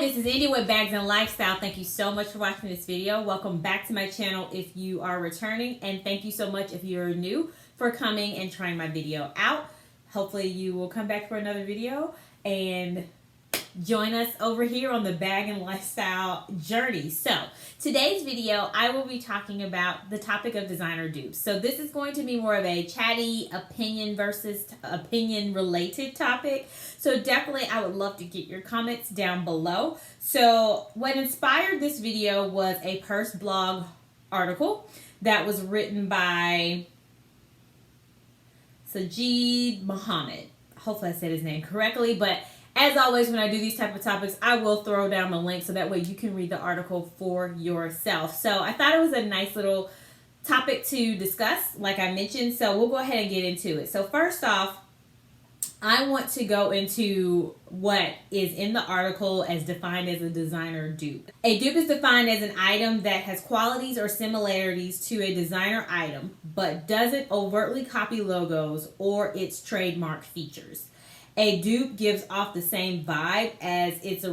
this is India with Bags and Lifestyle. Thank you so much for watching this video. Welcome back to my channel if you are returning, and thank you so much if you're new for coming and trying my video out. Hopefully you will come back for another video and join us over here on the Bag and Lifestyle journey. So today's video, I will be talking about the topic of designer dupes. So this is going to be more of a chatty opinion versus opinion related topic. So definitely I would love to get your comments down below. So what inspired this video was a Purseblog article that was written by Sajid Muhammad. Hopefully I said his name correctly, but as always, when I do these type of topics, I will throw down the link so that way you can read the article for yourself. So I thought it was a nice little topic to discuss, like I mentioned. So we'll go ahead and get into it. So first off, I want to go into what is in the article as defined as a designer dupe. A dupe is defined as an item that has qualities or similarities to a designer item, but doesn't overtly copy logos or its trademark features. A dupe gives off the same vibe as its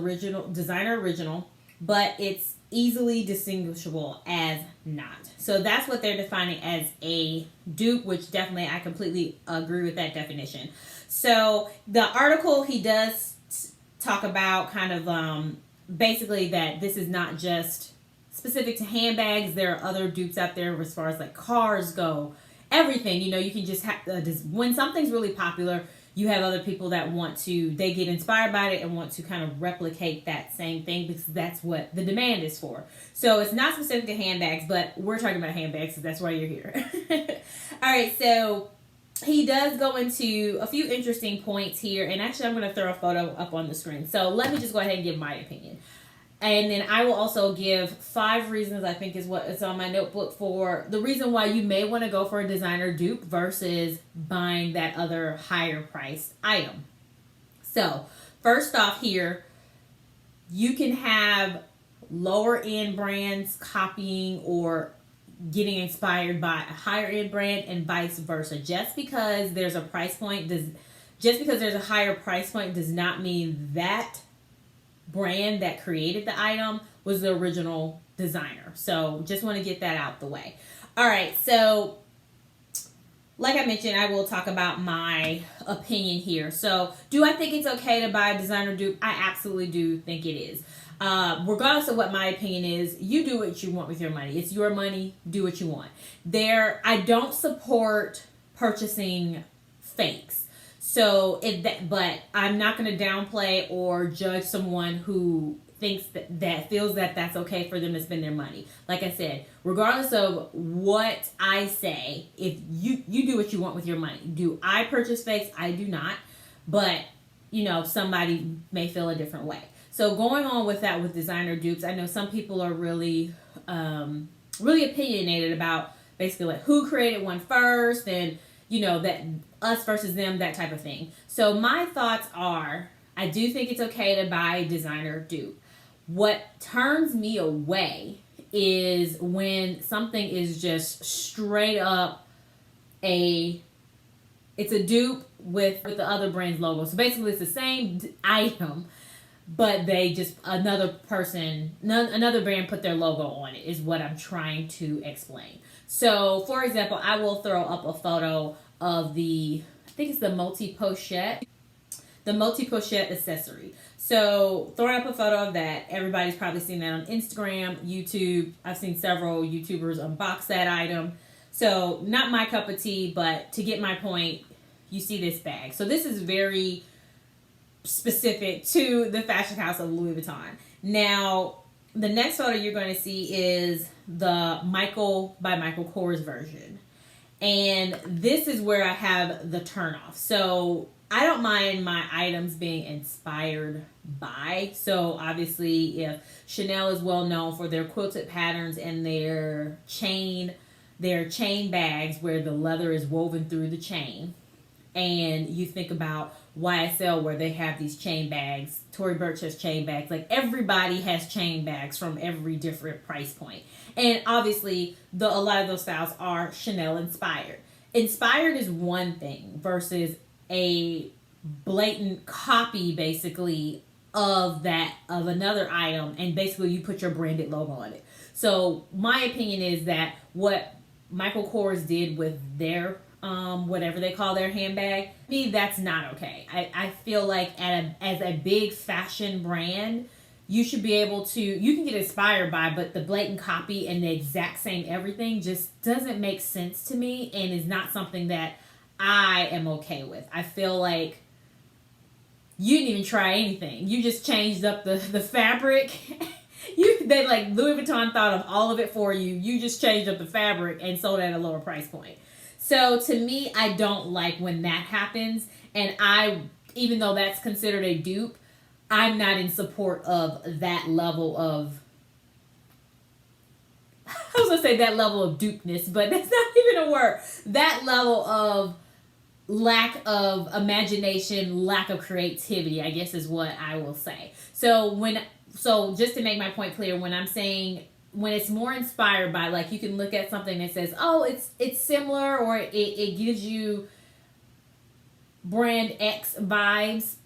designer original, but it's easily distinguishable as not. So that's what they're defining as a dupe, which definitely I completely agree with that definition. So the article, he does talk about kind of basically that this is not just specific to handbags. There are other dupes out there as far as like cars go, everything. You know, you can just have when something's really popular, you have other people that they get inspired by it and want to kind of replicate that same thing because that's what the demand is for. So it's not specific to handbags, but we're talking about handbags, so that's why you're here. All right, so he does go into a few interesting points here, and actually I'm going to throw a photo up on the screen. So let me just go ahead and give my opinion. And then I will also give 5 reasons, I think is what is on my notebook, for the reason why you may want to go for a designer dupe versus buying that other higher priced item. So first off here, you can have lower end brands copying or getting inspired by a higher end brand and vice versa. Just because there's a higher price point does not mean that brand that created the item was the original designer. So just want to get that out the way. All right, so like I mentioned, I will talk about my opinion here. So do I think it's okay to buy a designer dupe? I absolutely do think it is. Regardless of what my opinion is, you do what you want with your money. It's your money. Do what you want. I don't support purchasing fakes. So but I'm not going to downplay or judge someone who thinks that feels that that's okay for them to spend their money. Like I said, regardless of what I say, if you do what you want with your money. Do I purchase fakes? I do not. But, you know, somebody may feel a different way. So going on with that with designer dupes, I know some people are really, really opinionated about basically like who created one first and, you know, that us versus them, that type of thing. So my thoughts are, I do think it's okay to buy a designer dupe. What turns me away is when something is just straight up it's a dupe with the other brand's logo. So basically it's the same item, but they just, another brand put their logo on it, is what I'm trying to explain. So, for example, I will throw up a photo of I think it's the multi-pochette accessory. So, throwing up a photo of that. Everybody's probably seen that on Instagram, YouTube. I've seen several YouTubers unbox that item. So, not my cup of tea, but to get my point, you see this bag. So, this is very specific to the fashion house of Louis Vuitton. Now, the next photo you're going to see is the Michael Kors version. And this is where I have the turnoff. So I don't mind my items being inspired by. So obviously if Chanel is well known for their quilted patterns and their chain bags where the leather is woven through the chain. And you think about YSL where they have these chain bags. Tory Burch has chain bags. Like everybody has chain bags from every different price point. And obviously a lot of those styles are Chanel inspired. Inspired is one thing versus a blatant copy basically of another item, and basically you put your branded logo on it. So my opinion is that what Michael Kors did with their whatever they call their handbag, me, that's not okay. I feel like as a big fashion brand, you should be able to, you can get inspired by, but the blatant copy and the exact same everything just doesn't make sense to me and is not something that I am okay with. I feel like you didn't even try anything. You just changed up the fabric. They like Louis Vuitton thought of all of it for you. You just changed up the fabric and sold at a lower price point. So to me, I don't like when that happens. And even though that's considered a dupe, I'm not in support of that level of, I was going to say that level of dupeness, but that's not even a word. That level of lack of imagination, lack of creativity, I guess is what I will say. So just to make my point clear, when I'm saying, when it's more inspired by, like, you can look at something that says, oh, it's similar, or it gives you brand X vibes,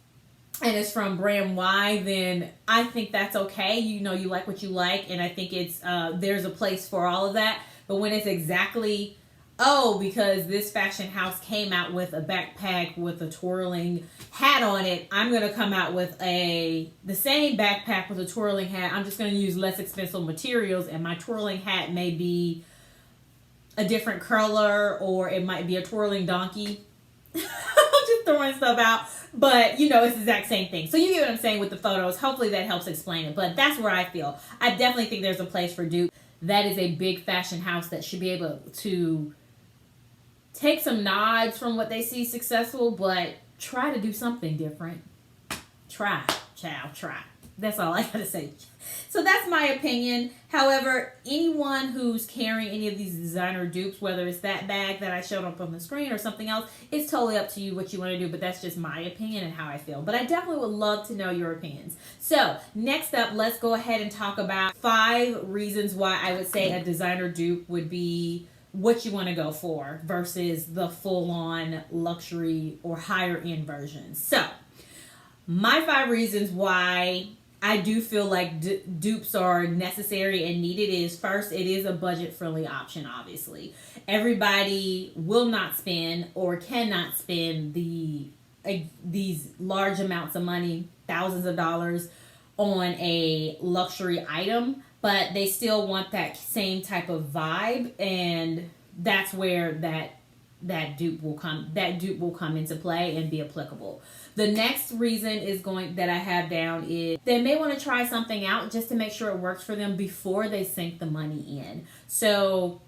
and it's from brand Y, then I think that's okay. You know, you like what you like, and I think it's there's a place for all of that. But when it's exactly, oh, because this fashion house came out with a backpack with a twirling hat on it, I'm going to come out with the same backpack with a twirling hat. I'm just going to use less expensive materials, and my twirling hat may be a different color, or it might be a twirling donkey. I'm just throwing stuff out. But, you know, it's the exact same thing. So you get what I'm saying with the photos. Hopefully that helps explain it. But that's where I feel. I definitely think there's a place for dupe. That is a big fashion house that should be able to take some nods from what they see successful, but try to do something different. Try, child, try. That's all I gotta say. So that's my opinion. However, anyone who's carrying any of these designer dupes, whether it's that bag that I showed up on the screen or something else, it's totally up to you what you want to do, but that's just my opinion and how I feel. But I definitely would love to know your opinions. So next up, let's go ahead and talk about 5 reasons why I would say a designer dupe would be what you want to go for versus the full-on luxury or higher-end version. So my 5 reasons why I do feel like dupes are necessary and needed is, first, it is a budget-friendly option, obviously. Everybody will not spend or cannot spend these large amounts of money, thousands of dollars, on a luxury item, but they still want that same type of vibe, and that's where that dupe will come into play and be applicable. The next reason that I have down is they may want to try something out just to make sure it works for them before they sink the money in. So,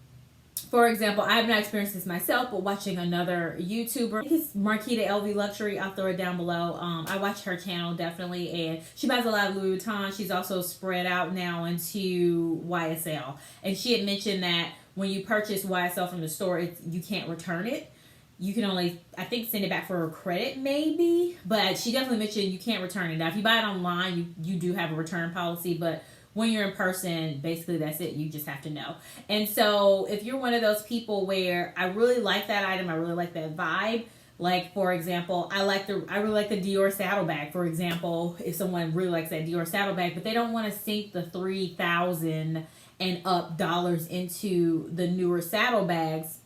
for example, I have not experienced this myself, but watching another YouTuber, I think it's Marquita LV Luxury, I'll throw it down below. I watch her channel definitely, and she buys a lot of Louis Vuitton. She's also spread out now into YSL, and she had mentioned that when you purchase YSL from the store, you can't return it. You can only, I think, send it back for a credit maybe, but she definitely mentioned you can't return it. Now, if you buy it online, you do have a return policy, but when you're in person, basically that's it. You just have to know. And so if you're one of those people where I really like that item, I really like that vibe, like, for example, I really like the Dior saddlebag, for example, if someone really likes that Dior saddlebag, but they don't want to sink the $3,000 and up dollars into the newer saddlebags,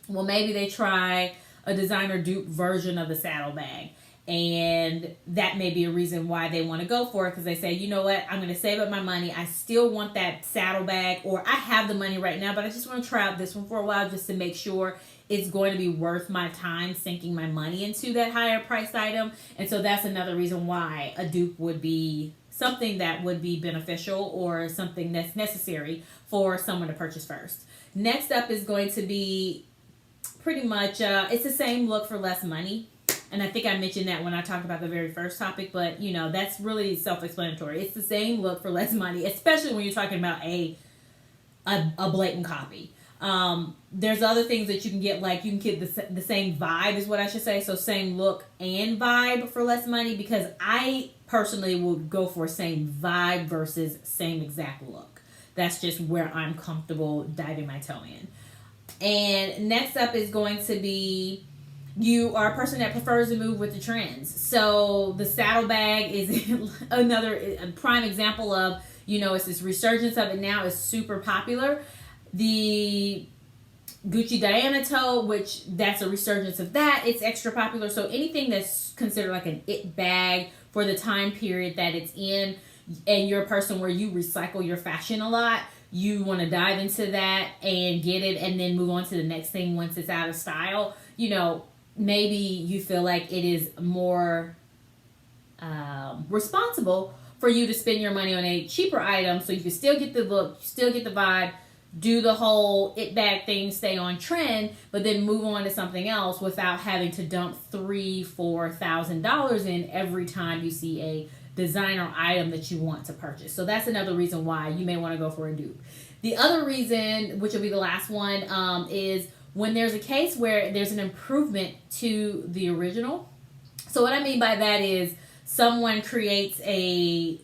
well, maybe they try a designer dupe version of the saddlebag. And that may be a reason why they want to go for it, because they say, you know what, I'm going to save up my money. I still want that saddlebag, or I have the money right now, but I just want to try out this one for a while just to make sure it's going to be worth my time sinking my money into that higher priced item. And so that's another reason why a dupe would be something that would be beneficial or something that's necessary for someone to purchase first. Next up is going to be pretty much, it's the same look for less money. And I think I mentioned that when I talked about the very first topic, but, you know, that's really self-explanatory. It's the same look for less money, especially when you're talking about a blatant copy. There's other things that you can get, like you can get the same vibe is what I should say. So same look and vibe for less money, because I personally would go for same vibe versus same exact look. That's just where I'm comfortable diving my toe in. And next up is going to be you are a person that prefers to move with the trends. So the saddlebag is a prime example of, it's this resurgence of it now. It's super popular. The Gucci Diana tote, which that's a resurgence of that. It's extra popular. So anything that's considered like an it bag for the time period that it's in, and you're a person where you recycle your fashion a lot, you want to dive into that and get it and then move on to the next thing once it's out of style. Maybe you feel like it is more responsible for you to spend your money on a cheaper item so you can still get the look, still get the vibe, do the whole it bag thing, stay on trend, but then move on to something else without having to dump $3,000-$4,000 in every time you see a designer item that you want to purchase. So that's another reason why you may want to go for a dupe. The other reason, which will be the last one, is when there's a case where there's an improvement to the original. So what I mean by that is someone creates a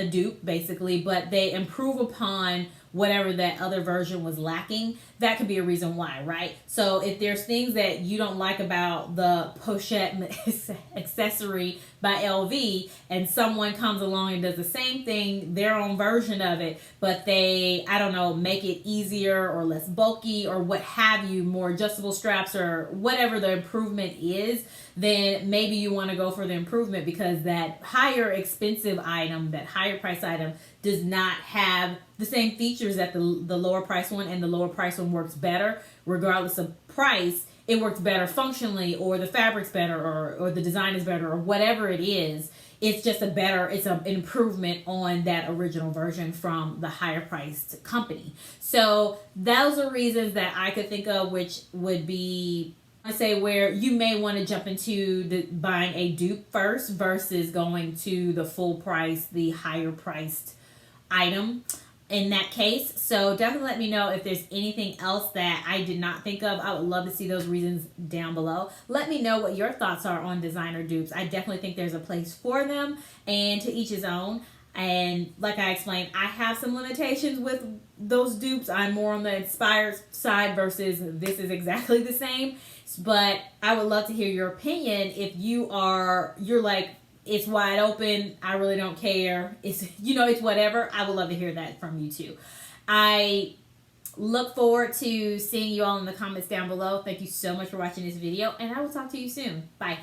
dupe basically, but they improve upon whatever that other version was lacking. That could be a reason why, right? So if there's things that you don't like about the Pochette accessory by LV, and someone comes along and does the same thing, their own version of it, but they, I don't know, make it easier or less bulky or what have you, more adjustable straps or whatever the improvement is, then maybe you want to go for the improvement because that higher expensive item, that higher price item, does not have the same features that the lower price one, and the lower price one works better regardless of price. It works better functionally, or the fabric's better, or the design is better, or whatever it is. It's just an improvement on that original version from the higher priced company. So those are reasons that I could think of, which would be, I say, where you may want to jump into buying a dupe first versus going to the full price, the higher priced item in that case. So definitely let me know if there's anything else that I did not think of. I would love to see those reasons down below. Let me know what your thoughts are on designer dupes. I definitely think there's a place for them, and to each his own. And like I explained, I have some limitations with those dupes. I'm more on the inspired side versus this is exactly the same. But I would love to hear your opinion. If you're like, it's wide open, I really don't care, it's whatever, I would love to hear that from you too. I look forward to seeing you all in the comments down below. Thank you so much for watching this video, and I will talk to you soon. Bye.